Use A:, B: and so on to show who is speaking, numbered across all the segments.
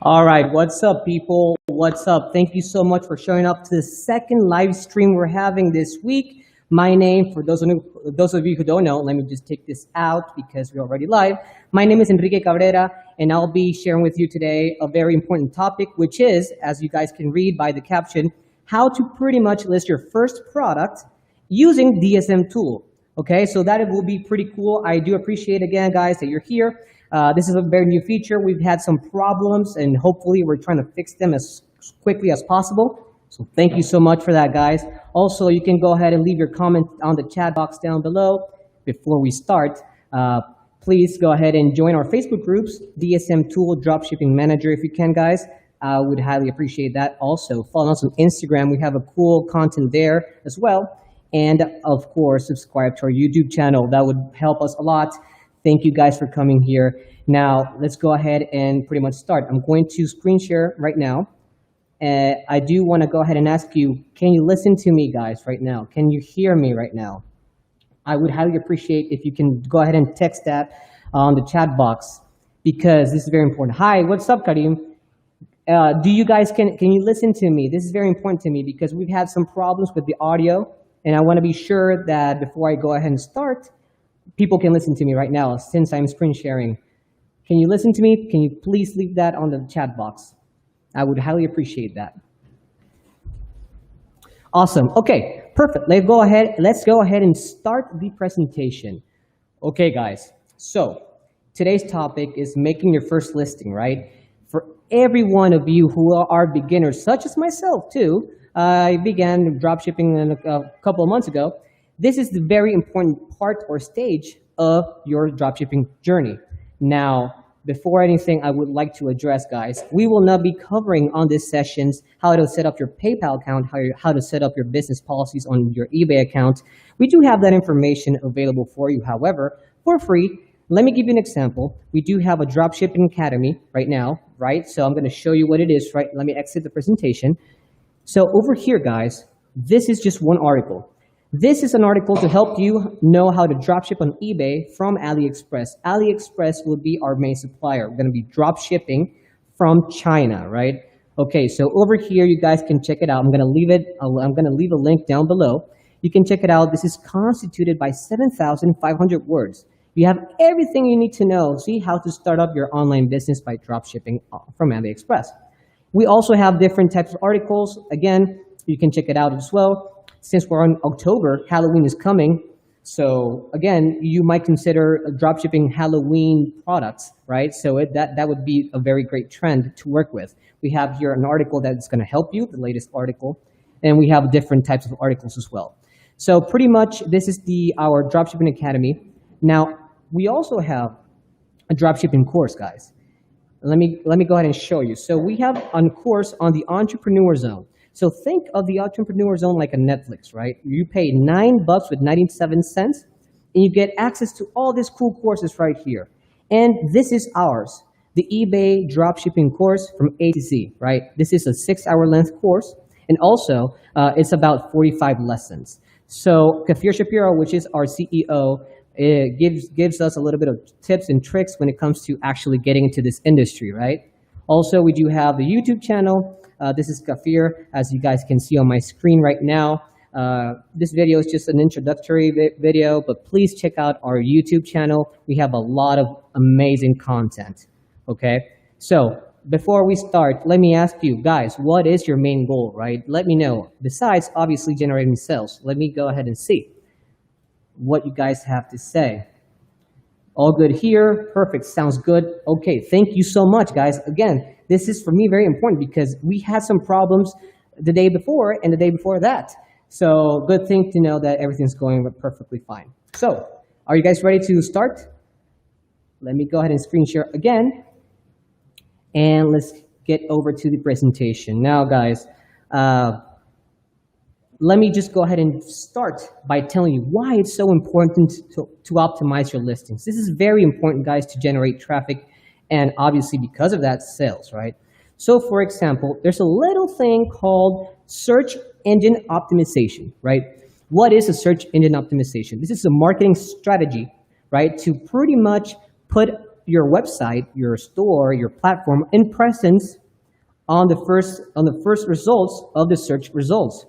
A: All right, what's up, people? What's up? Thank you so much for showing up to the second live stream we're having this week. My name, for those of you who don't know, let me just take this out because we're already live. My name is Enrique Cabrera, and I'll be sharing with you today a very important topic, which is, as you guys can read by the caption, how to pretty much list your first product using DSM Tool. Okay, so that will be pretty cool. I do appreciate, again, guys, that you're here. This is a very new feature. We've had some problems, and hopefully we're trying to fix them as quickly as possible. So thank you so much for that, guys. Also, you can go ahead and leave your comment on the chat box down below. Before we start, please go ahead and join our Facebook groups, DSM Tool, Dropshipping Manager, if you can, guys. I would highly appreciate that. Also, follow us on Instagram. We have a cool content there as well. And of course, subscribe to our YouTube channel. That would help us a lot. Thank you guys for coming here. Now, let's go ahead and pretty much start. I'm going to screen share right now. I do want to go ahead and ask you, can you listen to me, guys, right now? Can you hear me right now? I would highly appreciate if you can go ahead and text that on the chat box, because this is very important. Hi, what's up, Karim? Do you guys, can you listen to me? This is very important to me because we've had some problems with the audio, and I want to be sure that before I go ahead and start, people can listen to me right now since I'm screen sharing. Can you listen to me? Can you please leave that on the chat box? I would highly appreciate that. Awesome. Okay, perfect. Let's go ahead and start the presentation. Okay, guys. So today's topic is making your first listing, right? For every one of you who are beginners, such as myself too, I began dropshipping a couple of months ago. This is the very important part or stage of your dropshipping journey. Now, before anything, I would like to address, guys, we will not be covering on these sessions how to set up your PayPal account, how to set up your business policies on your eBay account. We do have that information available for you, however, for free. Let me give you an example. We do have a Dropshipping Academy right now, right? So I'm going to show you what it is, right? Let me exit the presentation. So over here, guys, this is just one article. This is an article to help you know how to dropship on eBay from AliExpress. AliExpress will be our main supplier. We're going to be dropshipping from China, right? Okay, so over here, you guys can check it out. I'm going to leave a link down below. You can check it out. This is constituted by 7,500 words. You have everything you need to know. See how to start up your online business by dropshipping from AliExpress. We also have different types of articles. Again, you can check it out as well. Since we're on October, Halloween is coming. So again, you might consider dropshipping Halloween products, right? So that would be a very great trend to work with. We have here an article that's going to help you, the latest article, and we have different types of articles as well. So pretty much this is our Dropshipping Academy. Now, we also have a dropshipping course, guys. Let me go ahead and show you. So we have a course on the Entrepreneur Zone. So think of the Entrepreneur Zone like a Netflix, right? You pay $9.97, and you get access to all these cool courses right here. And this is ours, the eBay dropshipping course from A to Z, right? This is a 6-hour length course, and also it's about 45 lessons. So Kafir Shapiro, which is our CEO, gives us a little bit of tips and tricks when it comes to actually getting into this industry, right? Also, we do have the YouTube channel. This is Kafir, as you guys can see on my screen right now. This video is just an introductory video, but please check out our YouTube channel. We have a lot of amazing content, okay? So before we start, let me ask you, guys, what is your main goal, right? Let me know. Besides, obviously, generating sales. Let me go ahead and see what you guys have to say. All good here. Perfect. Sounds good. Okay. Thank you so much, guys. Again, this is for me very important because we had some problems the day before and the day before that. So good thing to know that everything's going perfectly fine. So are you guys ready to start? Let me go ahead and screen share again. And let's get over to the presentation. Now, guys, let me just go ahead and start by telling you why it's so important to optimize your listings. This is very important, guys, to generate traffic and obviously because of that, sales, right? So for example, there's a little thing called search engine optimization, right? What is a search engine optimization? This is a marketing strategy, right? To pretty much put your website, your store, your platform in presence on the first results of the search results.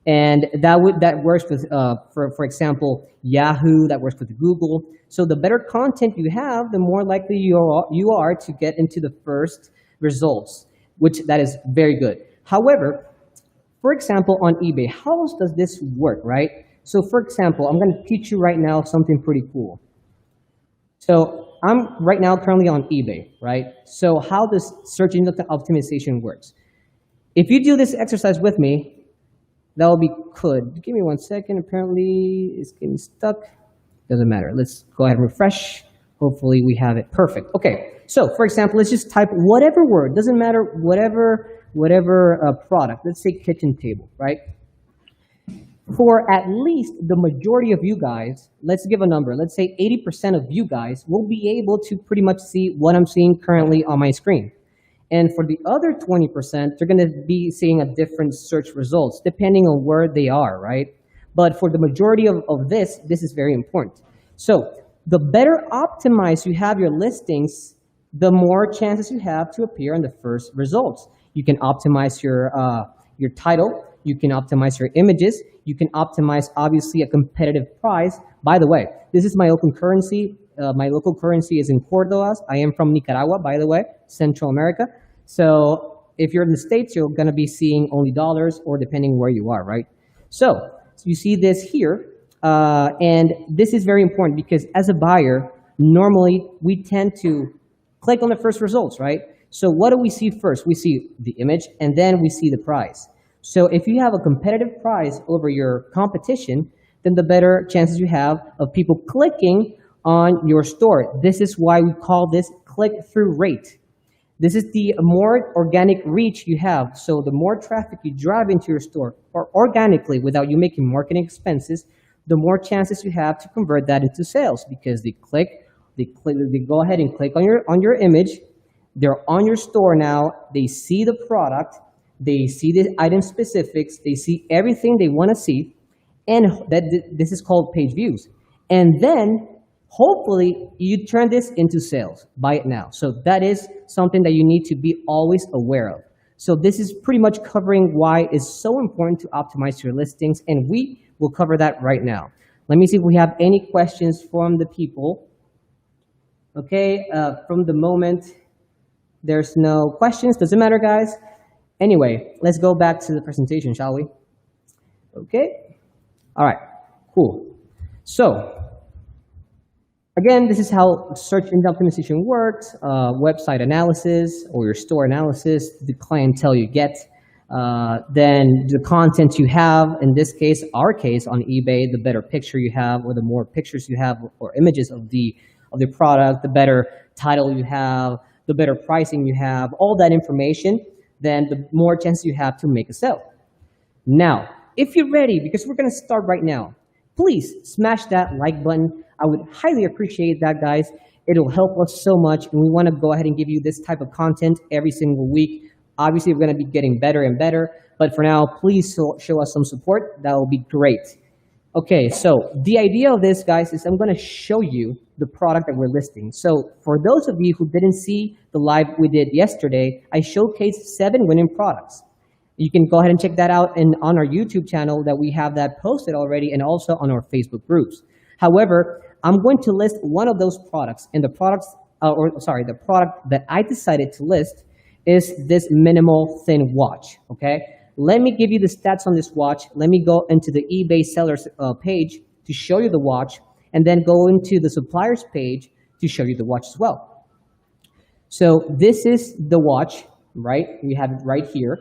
A: And that works with, for example, Yahoo. That works with Google. So the better content you have, the more likely you are to get into the first results, which that is very good. However, for example, on eBay, how does this work, right? So for example, I'm going to teach you right now something pretty cool. So I'm right now currently on eBay, right? So how does search engine optimization works? If you do this exercise with me, that will be good. Give me 1 second. Apparently, it's getting stuck. Doesn't matter. Let's go ahead and refresh. Hopefully, we have it perfect. Okay. So, for example, let's just type whatever word. Doesn't matter. Whatever product. Let's say kitchen table, right? For at least the majority of you guys, let's give a number. Let's say 80% of you guys will be able to pretty much see what I'm seeing currently on my screen. And for the other 20%, they're going to be seeing a different search results depending on where they are, right? But for the majority of this is very important. So the better optimized you have your listings, the more chances you have to appear in the first results. You can optimize your title. You can optimize your images. You can optimize, obviously, a competitive price. By the way, this is my local currency. My local currency is in Córdoba. I am from Nicaragua, by the way, Central America. So if you're in the States, you're going to be seeing only dollars or depending where you are, right? So you see this here. And this is very important because as a buyer, normally we tend to click on the first results, right? So what do we see first? We see the image and then we see the price. So if you have a competitive price over your competition, then the better chances you have of people clicking on your store. This is why we call this click-through rate. This is the more organic reach you have. So the more traffic you drive into your store or organically without you making marketing expenses, the more chances you have to convert that into sales because they go ahead and click on your image. They're on your store now. They see the product. They see the item specifics. They see everything they want to see. And this is called page views. And then hopefully you turn this into sales. Buy it now. So that is something that you need to be always aware of. So this is pretty much covering why it's so important to optimize your listings. And we will cover that right now. Let me see if we have any questions from the people. Okay, from the moment, there's no questions. Doesn't matter, guys. Anyway, let's go back to the presentation, shall we? Okay. All right, cool. So, again, this is how search engine optimization works, website analysis or your store analysis, the clientele you get, then the content you have, in this case, our case on eBay, the better picture you have or the more pictures you have or images of the product, the better title you have, the better pricing you have, all that information, then the more chances you have to make a sale. Now, if you're ready, because we're going to start right now, please smash that like button. I would highly appreciate that, guys. It'll help us so much, and we want to go ahead and give you this type of content every single week. Obviously, we're going to be getting better and better, but for now, please show us some support. That will be great. Okay, so the idea of this, guys, is I'm going to show you the product that we're listing. So for those of you who didn't see the live we did yesterday, I showcased 7 winning products. You can go ahead and check that out on our YouTube channel that we have that posted already and also on our Facebook groups. However, I'm going to list one of those products, and the product that I decided to list is this minimal thin watch, okay? Let me give you the stats on this watch. Let me go into the eBay sellers page to show you the watch, and then go into the suppliers page to show you the watch as well. So this is the watch, right? We have it right here.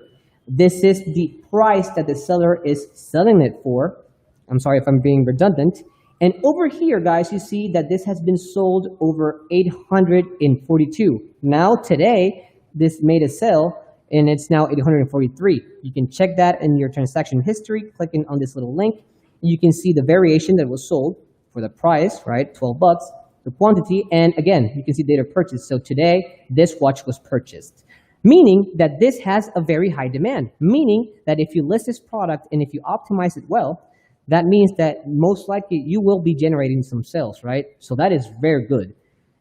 A: This is the price that the seller is selling it for. I'm sorry if I'm being redundant. And over here, guys, you see that this has been sold over 842. Now, today, this made a sale, and it's now 843. You can check that in your transaction history, clicking on this little link. You can see the variation that was sold for the price, right, 12 bucks, the quantity, and again, you can see date of purchase. So today, this watch was purchased, meaning that this has a very high demand, meaning that if you list this product and if you optimize it well, that means that most likely you will be generating some sales, right? So that is very good.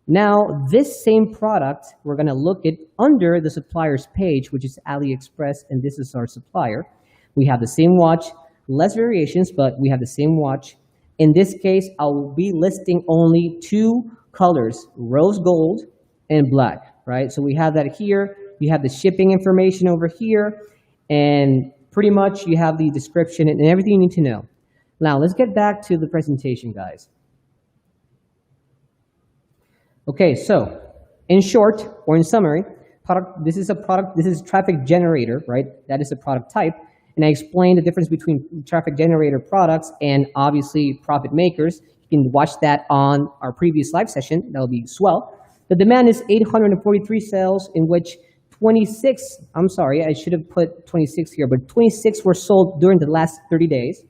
A: Now, this same product, we're going to look at under the supplier's page, which is AliExpress, and this is our supplier. We have the same watch, less variations, but we have the same watch. In this case, I'll be listing only two colors, rose gold and black, right? So we have that here. You have the shipping information over here, and pretty much you have the description and everything you need to know. Now, let's get back to the presentation, guys. Okay, so in short, or in summary, this is traffic generator, right? That is a product type. And I explained the difference between traffic generator products and obviously profit makers. You can watch that on our previous live session. That'll be swell. The demand is 843 sales, in which 26, I'm sorry, I should have put 26 here, but 26 were sold during the last 30 days.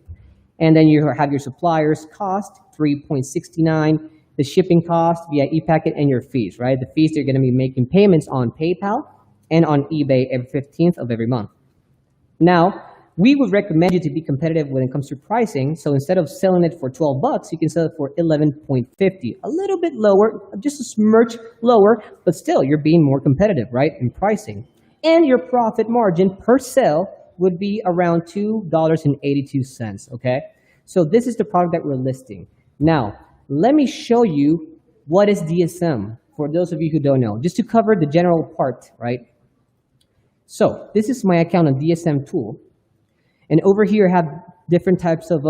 A: And then you have your supplier's cost, 3.69, the shipping cost via ePacket, and your fees, right? The fees, they're going to be making payments on PayPal and on eBay every 15th of every month. Now, we would recommend you to be competitive when it comes to pricing. So instead of selling it for 12 bucks, you can sell it for 11.50. A little bit lower, just a smidge lower, but still you're being more competitive, right, in pricing. And your profit margin per sale would be around $2.82, okay? So this is the product that we're listing. Now, let me show you what is DSM for those of you who don't know, just to cover the general part, right? So this is my account on DSM Tool. And over here, I have different types of,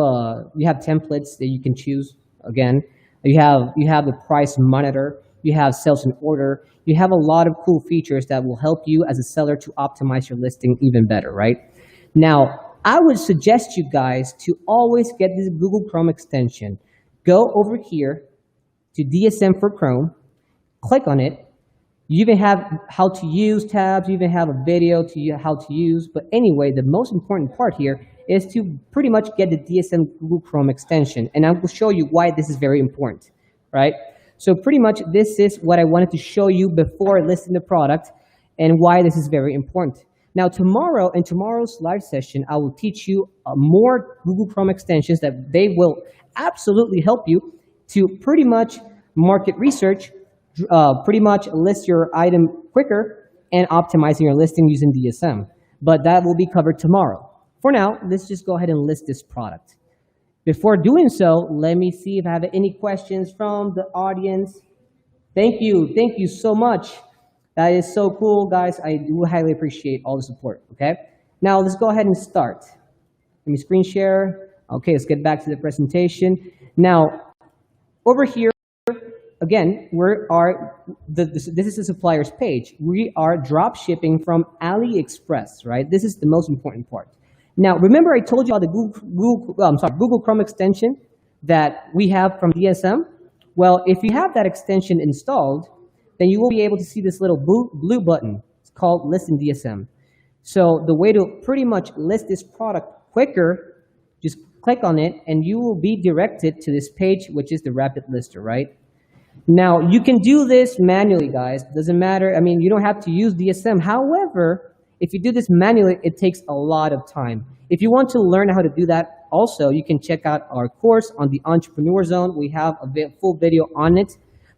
A: you have templates that you can choose. Again, you have the price monitor, you have sales and order, you have a lot of cool features that will help you as a seller to optimize your listing even better, right? Now, I would suggest you guys to always get this Google Chrome extension. Go over here to DSM for Chrome, click on it. You even have how to use tabs, you even have a video to how to use, but anyway, the most important part here is to pretty much get the DSM Google Chrome extension, and I will show you why this is very important, right? So pretty much this is what I wanted to show you before listing the product and why this is very important. Now tomorrow, in tomorrow's live session, I will teach you more Google Chrome extensions that they will absolutely help you to pretty much market research, pretty much list your item quicker and optimizing your listing using DSM. But that will be covered tomorrow. For now, let's just go ahead and list this product. Before doing so, let me see if I have any questions from the audience. Thank you so much. That is so cool, guys. I do highly appreciate all the support, okay? Now, let's go ahead and start. Let me screen share. Okay, let's get back to the presentation. Now, over here, again, this is the supplier's page. We are drop shipping from AliExpress, right? This is the most important part. Now, remember I told you about the Google Chrome extension that we have from DSM? Well, if you have that extension installed, then you will be able to see this little blue button. It's called List in DSM. So the way to pretty much list this product quicker, just click on it and you will be directed to this page, which is the Rapid Lister, right? Now, you can do this manually, guys. Doesn't matter. I mean, you don't have to use DSM. However, if you do this manually, it takes a lot of time. If you want to learn how to do that also, you can check out our course on the Entrepreneur Zone. We have a full video on it.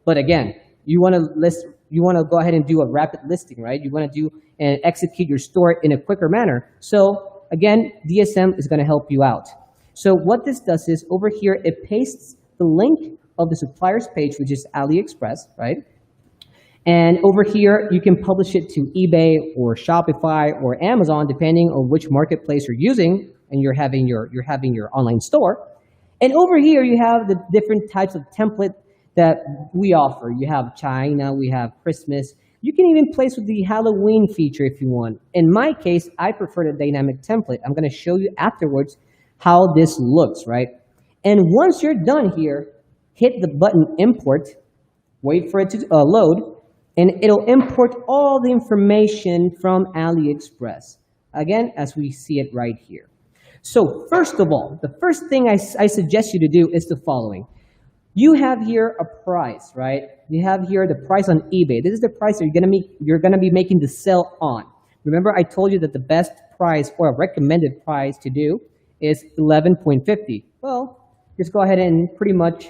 A: But again, you want to go ahead and do a rapid listing, right? You want to do and execute your store in a quicker manner. So again, DSM is going to help you out. So what this does is over here, it pastes the link of the supplier's page, which is AliExpress, right? And over here, you can publish it to eBay or Shopify or Amazon, depending on which marketplace you're using and you're having your online store. And over here, you have the different types of template that we offer. You have China, we have Christmas. You can even place with the Halloween feature if you want. In my case, I prefer the dynamic template. I'm going to show you afterwards how this looks, right? And once you're done here, hit the button import, wait for it to load, and it'll import all the information from AliExpress. Again, as we see it right here. So first of all, the first thing I suggest you to do is the following. You have here a price, right? You have here the price on eBay. This is the price that you're gonna be making the sale on. Remember, I told you that the best price or a recommended price to do is $11.50. Well, just go ahead and pretty much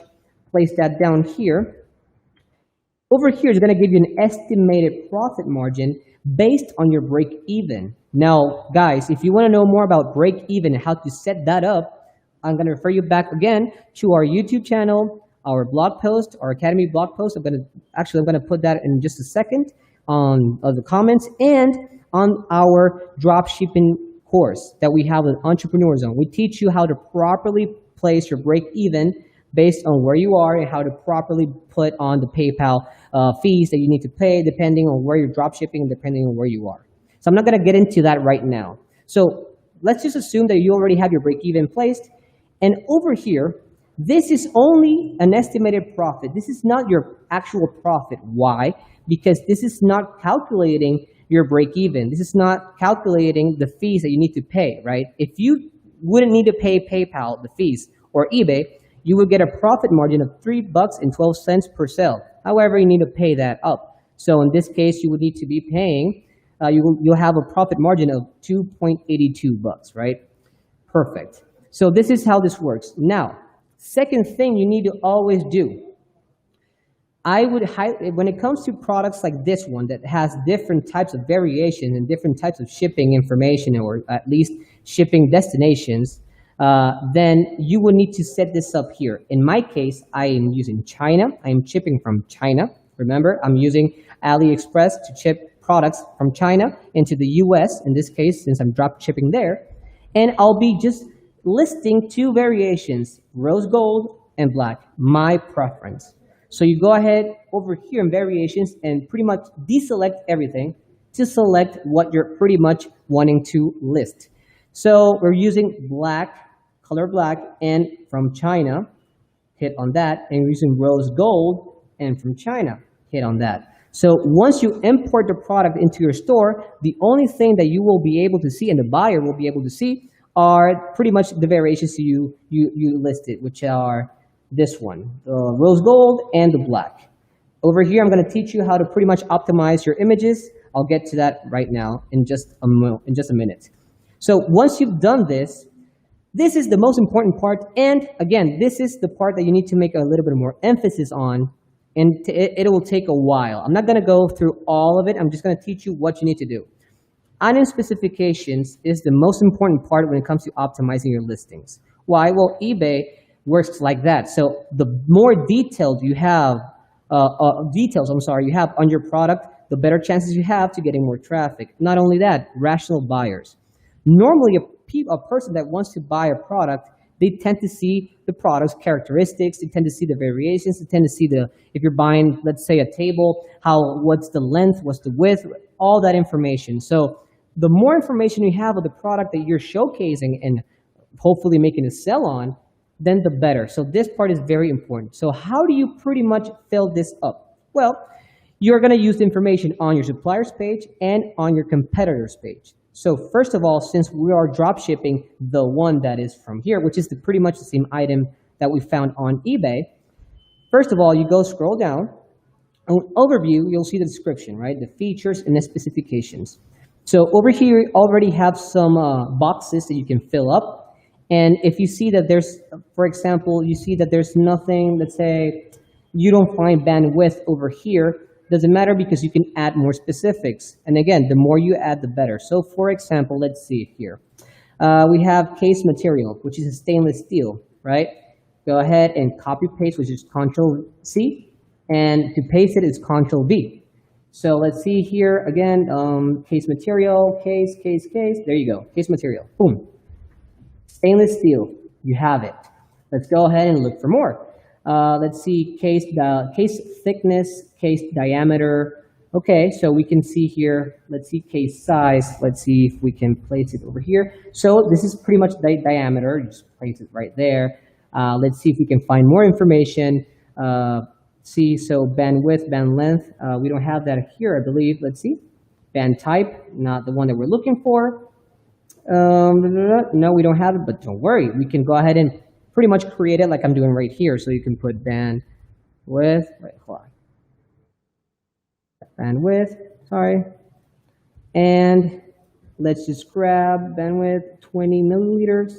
A: place that down here. Over here is going to give you an estimated profit margin based on your break even. Now, guys, if you want to know more about break even and how to set that up, I'm going to refer you back again to our YouTube channel, our blog post, our Academy blog post. I'm going to put that in just a second on the comments, and on our dropshipping course that we have with Entrepreneur Zone. We teach you how to properly place your break even based on where you are and how to properly put on the PayPal fees that you need to pay depending on where you're dropshipping and depending on where you are. So I'm not going to get into that right now. So let's just assume that you already have your break even placed. And over here, this is only an estimated profit. This is not your actual profit. Why? Because this is not calculating your break even. This is not calculating the fees that you need to pay, right? If you wouldn't need to pay PayPal the fees or eBay, you would get a profit margin of $3.12 per sale. However, you need to pay that up. So in this case, you would need to be paying, you'll have a profit margin of $2.82, right? Perfect. So this is how this works. Now, second thing you need to always do, when it comes to products like this one that has different types of variations and different types of shipping information, or at least shipping destinations, then you will need to set this up here. In my case, I am using China. I am shipping from China. Remember, I'm using AliExpress to ship products from China into the US, in this case, since I'm drop shipping there. And I'll be just listing two variations, rose gold and black, my preference. So you go ahead over here in variations and pretty much deselect everything to select what you're pretty much wanting to list. So we're using black, color black, and from China, hit on that, and we're using rose gold, and from China, hit on that. So once you import the product into your store, the only thing that you will be able to see and the buyer will be able to see are pretty much the variations you listed, which are this one, the rose gold and the black. Over here, I'm going to teach you how to pretty much optimize your images. I'll get to that right now in just a minute. So once you've done this, this is the most important part. And again, this is the part that you need to make a little bit more emphasis on, and it will take a while. I'm not going to go through all of it. I'm just going to teach you what you need to do. Item specifications is the most important part when it comes to optimizing your listings. Why? Well, eBay works like that. So the more detailed you have, you have on your product, the better chances you have to getting more traffic. Not only that, rational buyers. Normally, a person that wants to buy a product, they tend to see the product's characteristics, they tend to see the variations, they tend to see if you're buying, let's say, a table, what's the length, what's the width, all that information. So the more information you have of the product that you're showcasing and hopefully making a sell on, then the better. So this part is very important. So how do you pretty much fill this up? Well, you're going to use the information on your supplier's page and on your competitor's page. So first of all, since we are drop shipping the one that is from here, which is pretty much the same item that we found on eBay, first of all, you go scroll down. On overview, you'll see the description, right? The features and the specifications. So over here, you already have some boxes that you can fill up. And if you see that there's, for example, you see that there's nothing, let's say you don't find bandwidth over here, doesn't matter because you can add more specifics. And again, the more you add, the better. So for example, let's see here. We have case material, which is a stainless steel, right? Go ahead and copy paste, which is Control C. And to paste it is Control V. So let's see here again, case material, case. There you go, case material, boom. Stainless steel, you have it. Let's go ahead and look for more. Let's see case thickness, case diameter. Okay, so we can see here, let's see case size. Let's see if we can place it over here. So this is pretty much the diameter, just place it right there. Let's see if we can find more information. So bandwidth, band length, we don't have that here, I believe. Let's see, band type, not the one that we're looking for. No, we don't have it, but don't worry. We can go ahead and pretty much create it like I'm doing right here. So you can put bandwidth, and let's just grab bandwidth 20 millimeters,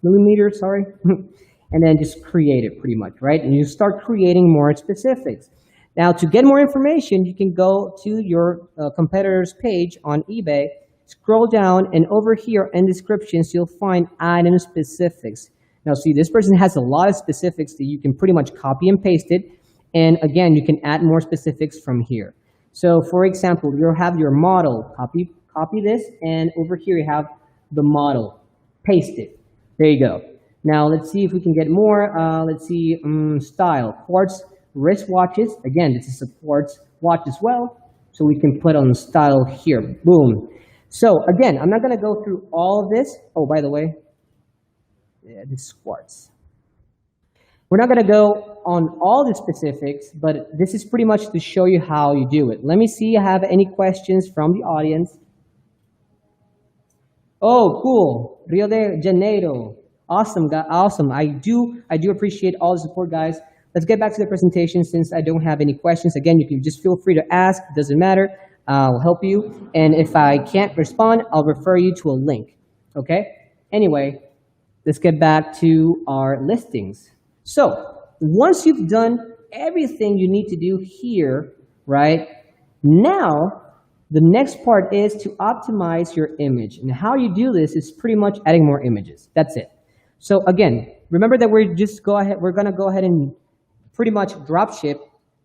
A: and then just create it pretty much, right? And you start creating more specifics. Now, to get more information, you can go to your competitor's page on eBay, scroll down, and over here in descriptions, you'll find item specifics. Now, see, this person has a lot of specifics that you can pretty much copy and paste it. And again, you can add more specifics from here. So, for example, you'll have your model. Copy this, and over here you have the model. Paste it. There you go. Now, let's see if we can get more. Let's see, style. Quartz wristwatches. Again, this is a quartz watch as well. So we can put on style here. Boom. So, again, I'm not going to go through all of this. Oh, by the way, yeah, this is quartz. We're not going to go on all the specifics, but this is pretty much to show you how you do it. Let me see if I have any questions from the audience. Oh, cool. Rio de Janeiro. Awesome, awesome. I do appreciate all the support, guys. Let's get back to the presentation since I don't have any questions. Again, you can just feel free to ask. It doesn't matter. I'll help you. And if I can't respond, I'll refer you to a link. Okay? Anyway, let's get back to our listings. So, once you've done everything you need to do here, right? Now, the next part is to optimize your image. And how you do this is pretty much adding more images. That's it. So again, remember that we're going to go ahead and pretty much drop ship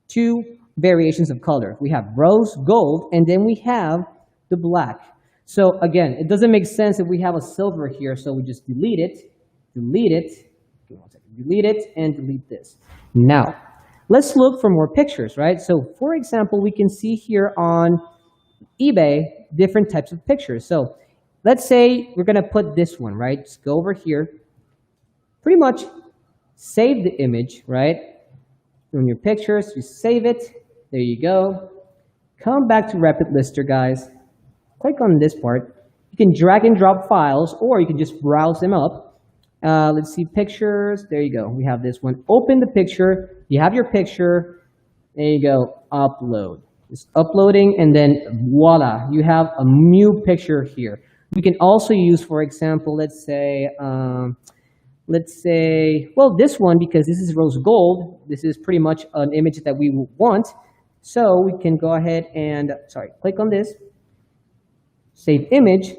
A: 2 variations of color. We have rose gold, and then we have the black. So again, it doesn't make sense if we have a silver here, so we just delete it, and delete this. Now, let's look for more pictures, right? So for example, we can see here on eBay different types of pictures. So let's say we're going to put this one, right? Just go over here. Pretty much save the image, right? From your pictures, you save it. There you go. Come back to Rapid Lister, guys. Click on this part. You can drag and drop files, or you can just browse them up. Let's see, pictures. There you go. We have this one. Open the picture. You have your picture. There you go. Upload. It's uploading, and then voila, you have a new picture here. You can also use, for example, let's say, well, this one, because this is rose gold, this is pretty much an image that we want. So we can go ahead and, click on this, save image.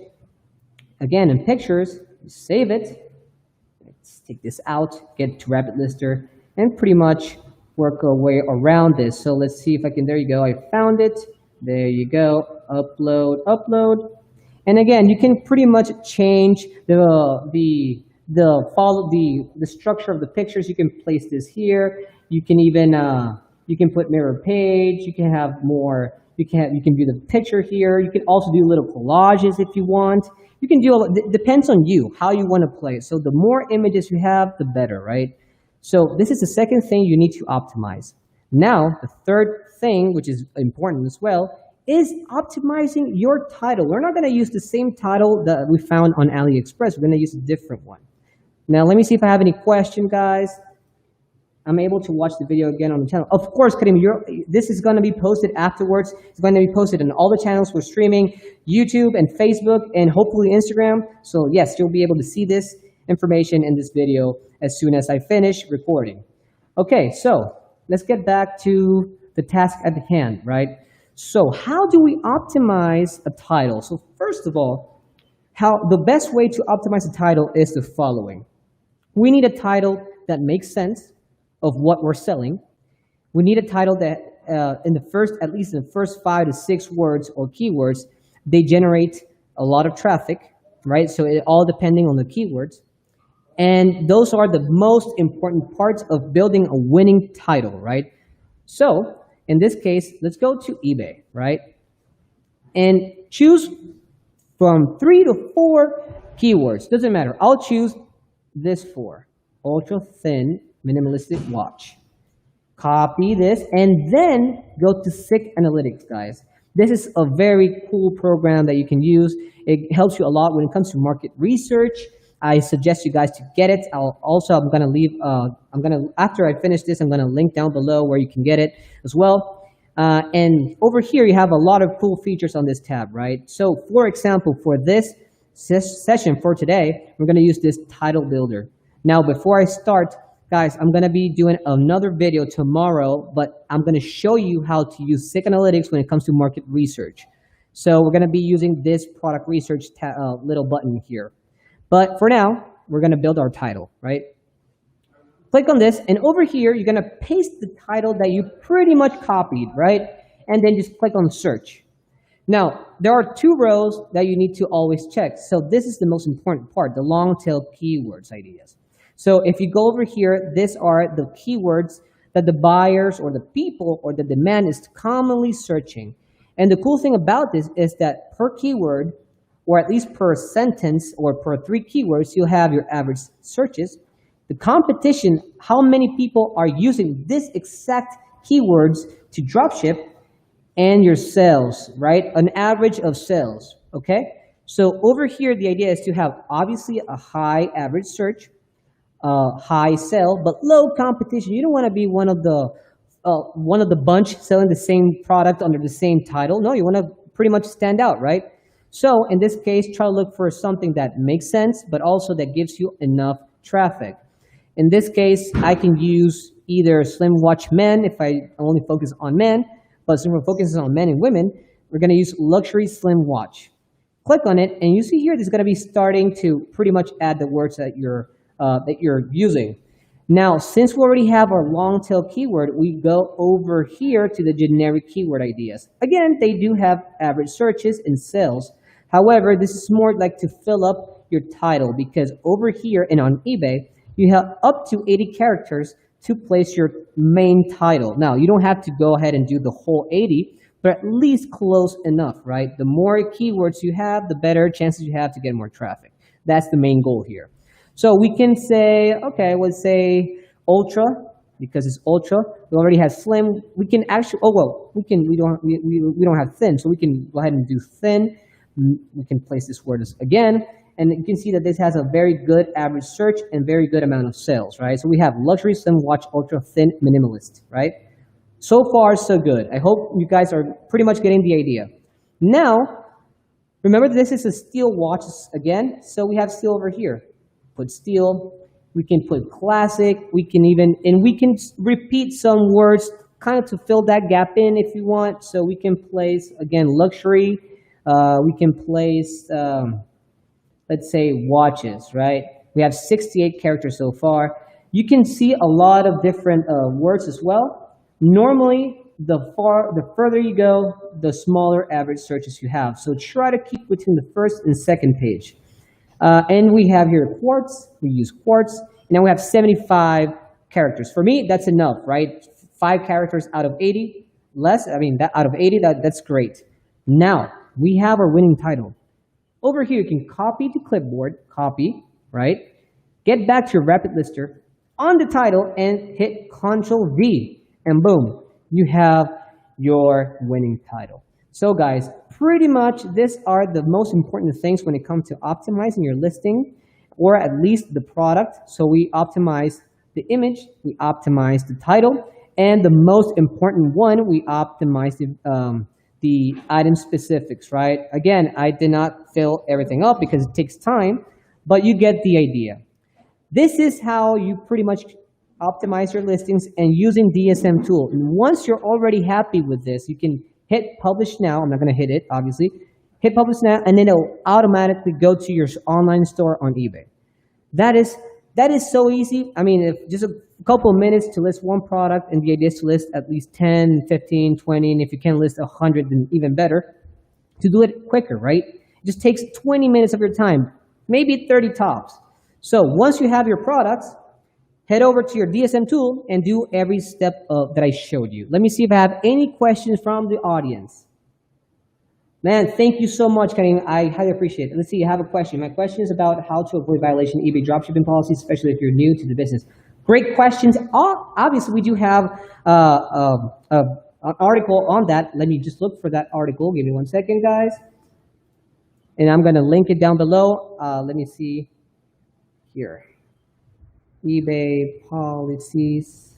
A: Again, in pictures, save it. Let's take this out, get to Rapid Lister, and pretty much work our way around this. So let's see if I can, there you go, I found it. There you go, upload. And again, you can pretty much change the structure of the pictures. You can place this here. You can even you can put mirror page. You can have more. You can view the picture here. You can also do little collages if you want. You can do. It depends on you how you want to play it. So the more images you have, the better, right? So this is the second thing you need to optimize. Now the third thing, which is important as well, is optimizing your title. We're not going to use the same title that we found on AliExpress. We're going to use a different one. Now, let me see if I have any question, guys. I'm able to watch the video again on the channel. Of course, Karim, this is going to be posted afterwards. It's going to be posted on all the channels we're streaming, YouTube and Facebook, and hopefully Instagram. So yes, you'll be able to see this information in this video as soon as I finish recording. Okay, so let's get back to the task at hand, right? So how do we optimize a title? So first of all, the best way to optimize a title is the following. We need a title that makes sense of what we're selling. We need a title that at least in the first 5 to 6 words or keywords, they generate a lot of traffic, right? So it all depending on the keywords. And those are the most important parts of building a winning title, right? So in this case, let's go to eBay, right? And choose from 3 to 4 keywords. Doesn't matter. I'll choose this 4. Ultra thin minimalistic watch. Copy this and then go to SICK Analytics, guys. This is a very cool program that you can use. It helps you a lot when it comes to market research. I suggest you guys to get it. I'm gonna leave. After I finish this, I'm gonna link down below where you can get it as well. And over here, you have a lot of cool features on this tab, right? So, for example, for this session for today, we're gonna use this title builder. Now, before I start, Guys, I'm going to be doing another video tomorrow, but I'm going to show you how to use SIG Analytics when it comes to market research. So we're going to be using this product research little button here. But for now, we're going to build our title, right? Click on this, and over here, you're going to paste the title that you pretty much copied, right? And then just click on search. Now, there are two rows that you need to always check. So this is the most important part, the long tail keywords ideas. So if you go over here, these are the keywords that the buyers or the people or the demand is commonly searching. And the cool thing about this is that per keyword, or at least per sentence or per 3 keywords, you'll have your average searches. The competition, how many people are using this exact keywords to dropship, and your sales, right? An average of sales, okay? So over here, the idea is to have obviously a high average search, high sale, but low competition. You don't want to be one of the bunch selling the same product under the same title. No, you want to pretty much stand out, right? So in this case, try to look for something that makes sense, but also that gives you enough traffic. In this case, I can use either Slim Watch Men if I only focus on men, but since we're focusing on men and women, we're going to use Luxury Slim Watch. Click on it, and you see here, this is going to be starting to pretty much add the words that you're using. Now, since we already have our long tail keyword, we go over here to the generic keyword ideas. Again, they do have average searches and sales. However, this is more like to fill up your title, because over here and on eBay, you have up to 80 characters to place your main title. Now, you don't have to go ahead and do the whole 80, but at least close enough, right? The more keywords you have, the better chances you have to get more traffic. That's the main goal here. So we can say, okay, let's say ultra, because it's ultra. We already have slim. We can actually, we don't have thin, so we can go ahead and do thin. We can place this word again. And you can see that this has a very good average search and very good amount of sales, right? So we have luxury, slim watch, ultra, thin, minimalist, right? So far, so good. I hope you guys are pretty much getting the idea. Now, remember this is a steel watch again. So we have steel over here. Put steel. We can put classic. We can repeat some words kind of to fill that gap in if you want. So we can place, again, luxury. We can place... let's say watches, right? We have 68 characters so far. You can see a lot of different words as well. Normally, the further you go, the smaller average searches you have. So try to keep between the first and second page. And we have here quartz. We use quartz. And now we have 75 characters. For me, that's enough, right? 5 characters out of 80. Less, I mean, out of 80, that's great. Now, we have our winning title. Over here, you can copy to clipboard, copy, right? Get back to your rapid lister on the title and hit Ctrl-V, and boom, you have your winning title. So guys, pretty much these are the most important things when it comes to optimizing your listing, or at least the product. So we optimize the image, we optimize the title, and the most important one, we optimize the item specifics, right? Again, I did not fill everything up because it takes time, but you get the idea. This is how you pretty much optimize your listings and using DSM Tool. And once you're already happy with this, you can hit publish now. I'm not going to hit it, obviously. Hit publish now, and then it'll automatically go to your online store on eBay. That is so easy. I mean, if just a couple of minutes to list one product, and the idea is to list at least 10, 15, 20, and if you can list 100, then even better. To do it quicker, right? It just takes 20 minutes of your time, maybe 30 tops. So once you have your products, head over to your DSM tool and do every step that I showed you. Let me see if I have any questions from the audience. Man, thank you so much, Karim. I highly appreciate it. Let's see, I have a question. My question is about how to avoid violation of eBay dropshipping policies, especially if you're new to the business. Great questions. Obviously, we do have an article on that. Let me just look for that article. Give me 1 second, guys. And I'm going to link it down below. Let me see here. eBay policies.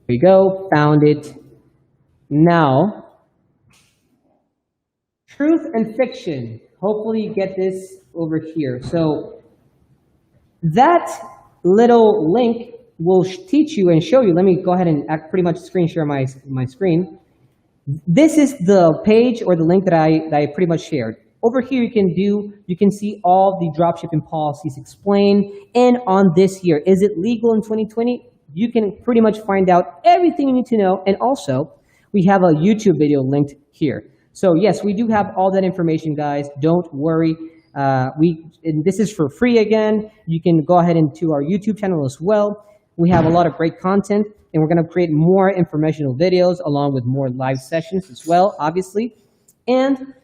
A: There we go. Found it. Now, truth and fiction. Hopefully you get this over here. So that little link will teach you and show you. Let me go ahead and pretty much screen share my screen. This is the page or the link that I pretty much shared. Over here you can see all the dropshipping policies explained, and on this year, is it legal in 2020? You can pretty much find out everything you need to know, and also we have a YouTube video linked here. So yes, we do have all that information, guys. Don't worry. And this is for free again. You can go ahead into our YouTube channel as well. We have a lot of great content, and we're going to create more informational videos along with more live sessions as well, obviously. And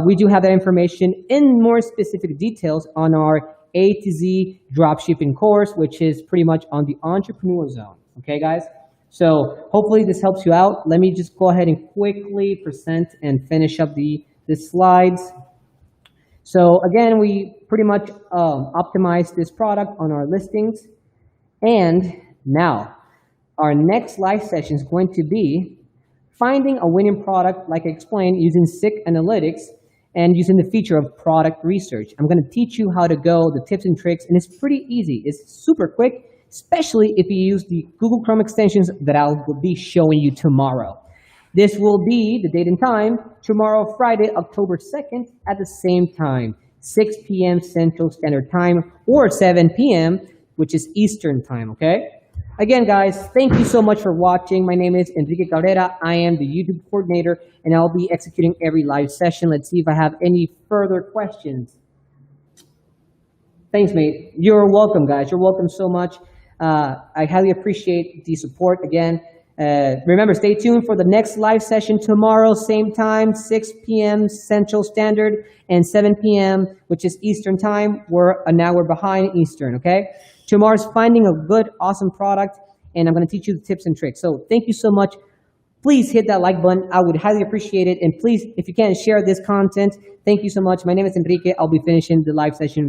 A: we do have that information in more specific details on our A to Z dropshipping course, which is pretty much on the entrepreneur zone. Okay, guys? So hopefully this helps you out. Let me just go ahead and quickly present and finish up the slides. So again, we pretty much optimized this product on our listings. And now our next live session is going to be finding a winning product, like I explained, using SICK Analytics and using the feature of product research. I'm going to teach you how to go, the tips and tricks, and it's pretty easy. It's super quick, especially if you use the Google Chrome extensions that I'll be showing you tomorrow. This will be the date and time, tomorrow, Friday, October 2nd, at the same time, 6 p.m. Central Standard Time or 7 p.m., which is Eastern Time, okay? Again, guys, thank you so much for watching. My name is Enrique Cabrera. I am the YouTube coordinator, and I'll be executing every live session. Let's see if I have any further questions. Thanks, mate. You're welcome, guys. You're welcome so much. I highly appreciate the support again. Remember, stay tuned for the next live session tomorrow, same time, 6 p.m. Central Standard and 7 p.m., which is Eastern Time. We're an hour behind Eastern, okay? Tomorrow's finding a good, awesome product, and I'm going to teach you the tips and tricks. So thank you so much. Please hit that like button. I would highly appreciate it. And please, if you can, share this content. Thank you so much. My name is Enrique. I'll be finishing the live session right